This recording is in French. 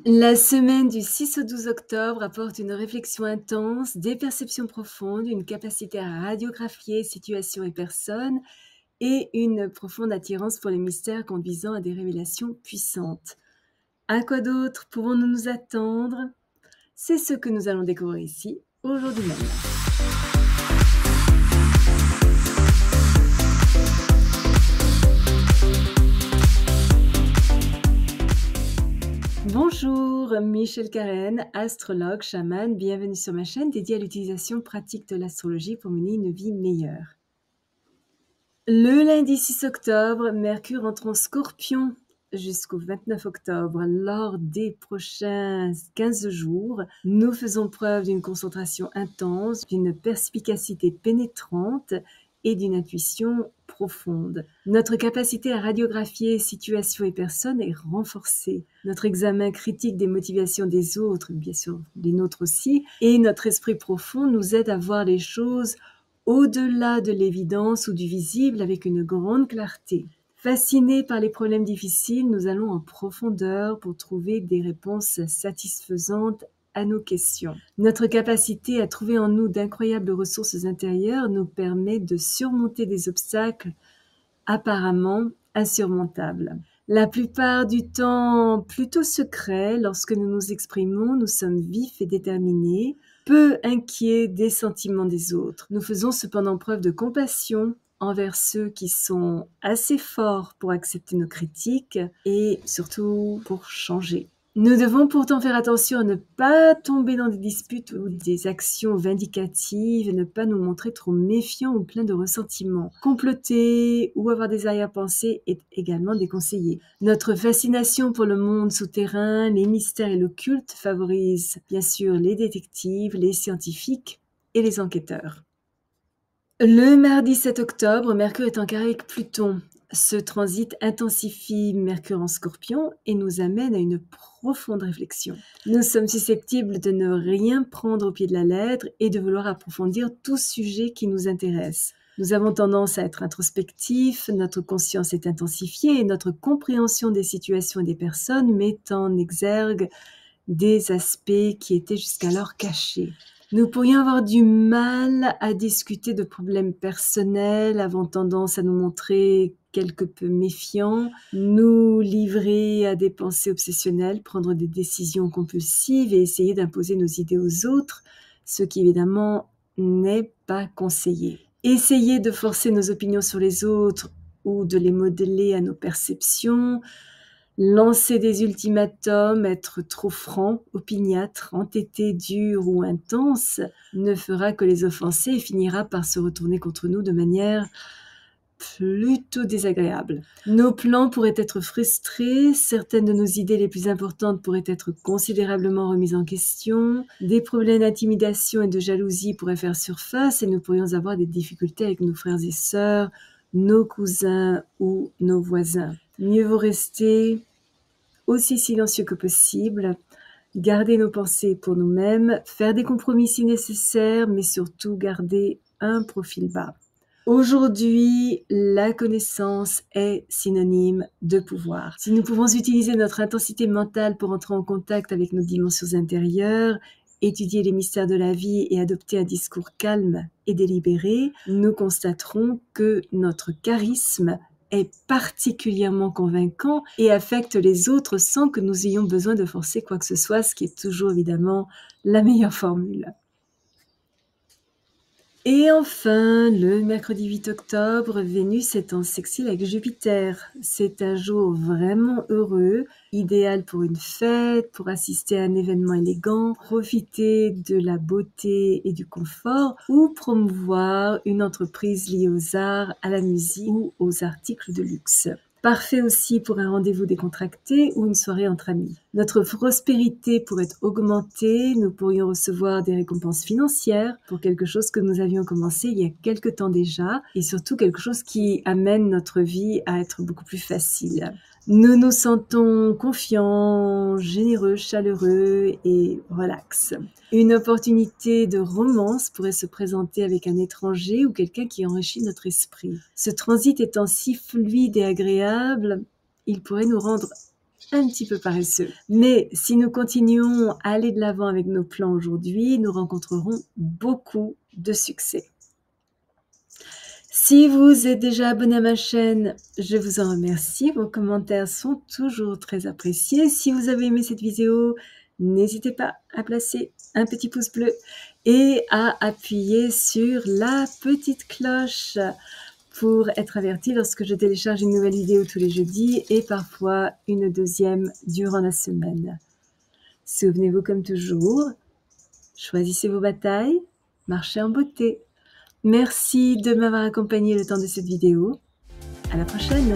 La semaine du 6 au 12 octobre apporte une réflexion intense, des perceptions profondes, une capacité à radiographier situations et personnes et une profonde attirance pour les mystères conduisant à des révélations puissantes. À quoi d'autre pouvons-nous nous attendre? C'est ce que nous allons découvrir ici, aujourd'hui même. Bonjour, Michel Karen, astrologue, chamane, bienvenue sur ma chaîne dédiée à l'utilisation pratique de l'astrologie pour mener une vie meilleure. Le lundi 6 octobre, Mercure entre en Scorpion jusqu'au 29 octobre. Lors des prochains 15 jours, nous faisons preuve d'une concentration intense, d'une perspicacité pénétrante et d'une intuition profonde. Notre capacité à radiographier situations et personnes est renforcée. Notre examen critique des motivations des autres, bien sûr les nôtres aussi, et notre esprit profond nous aide à voir les choses au-delà de l'évidence ou du visible avec une grande clarté. Fascinés par les problèmes difficiles, nous allons en profondeur pour trouver des réponses satisfaisantes à nos questions. Notre capacité à trouver en nous d'incroyables ressources intérieures nous permet de surmonter des obstacles apparemment insurmontables. La plupart du temps plutôt secrets, lorsque nous nous exprimons, nous sommes vifs et déterminés, peu inquiets des sentiments des autres. Nous faisons cependant preuve de compassion envers ceux qui sont assez forts pour accepter nos critiques et surtout pour changer. Nous devons pourtant faire attention à ne pas tomber dans des disputes ou des actions vindicatives, ne pas nous montrer trop méfiants ou pleins de ressentiments. Comploter ou avoir des arrière-pensées est également déconseillé. Notre fascination pour le monde souterrain, les mystères et l'occulte favorise bien sûr les détectives, les scientifiques et les enquêteurs. Le mardi 7 octobre, Mercure est en carré avec Pluton. Ce transit intensifie Mercure en Scorpion et nous amène à une profonde réflexion. Nous sommes susceptibles de ne rien prendre au pied de la lettre et de vouloir approfondir tout sujet qui nous intéresse. Nous avons tendance à être introspectifs, notre conscience est intensifiée et notre compréhension des situations et des personnes met en exergue des aspects qui étaient jusqu'alors cachés. Nous pourrions avoir du mal à discuter de problèmes personnels, avons tendance à nous montrer quelque peu méfiants, nous livrer à des pensées obsessionnelles, prendre des décisions compulsives et essayer d'imposer nos idées aux autres, ce qui évidemment n'est pas conseillé. Essayer de forcer nos opinions sur les autres ou de les modeler à nos perceptions, lancer des ultimatums, être trop franc, opiniâtre, entêté, dur ou intense ne fera que les offenser et finira par se retourner contre nous de manière plutôt désagréable. Nos plans pourraient être frustrés, certaines de nos idées les plus importantes pourraient être considérablement remises en question, des problèmes d'intimidation et de jalousie pourraient faire surface et nous pourrions avoir des difficultés avec nos frères et sœurs, nos cousins ou nos voisins. Mieux vaut rester aussi silencieux que possible, garder nos pensées pour nous-mêmes, faire des compromis si nécessaire, mais surtout garder un profil bas. Aujourd'hui, la connaissance est synonyme de pouvoir. Si nous pouvons utiliser notre intensité mentale pour entrer en contact avec nos dimensions intérieures, étudier les mystères de la vie et adopter un discours calme et délibéré, nous constaterons que notre charisme est particulièrement convaincant et affecte les autres sans que nous ayons besoin de forcer quoi que ce soit, ce qui est toujours évidemment la meilleure formule. Et enfin, le mercredi 8 octobre, Vénus est en sextile avec Jupiter. C'est un jour vraiment heureux, idéal pour une fête, pour assister à un événement élégant, profiter de la beauté et du confort ou promouvoir une entreprise liée aux arts, à la musique ou aux articles de luxe. Parfait aussi pour un rendez-vous décontracté ou une soirée entre amis. Notre prospérité pourrait augmenter, nous pourrions recevoir des récompenses financières pour quelque chose que nous avions commencé il y a quelque temps déjà et surtout quelque chose qui amène notre vie à être beaucoup plus facile. Nous nous sentons confiants, généreux, chaleureux et relax. Une opportunité de romance pourrait se présenter avec un étranger ou quelqu'un qui enrichit notre esprit. Ce transit étant si fluide et agréable, il pourrait nous rendre un petit peu paresseux. Mais si nous continuons à aller de l'avant avec nos plans aujourd'hui, nous rencontrerons beaucoup de succès. Si vous êtes déjà abonné à ma chaîne, je vous en remercie. Vos commentaires sont toujours très appréciés. Si vous avez aimé cette vidéo, n'hésitez pas à placer un petit pouce bleu et à appuyer sur la petite cloche pour être averti lorsque je télécharge une nouvelle vidéo tous les jeudis et parfois une deuxième durant la semaine. Souvenez-vous comme toujours, choisissez vos batailles, marchez en beauté. Merci de m'avoir accompagné le temps de cette vidéo. À la prochaine!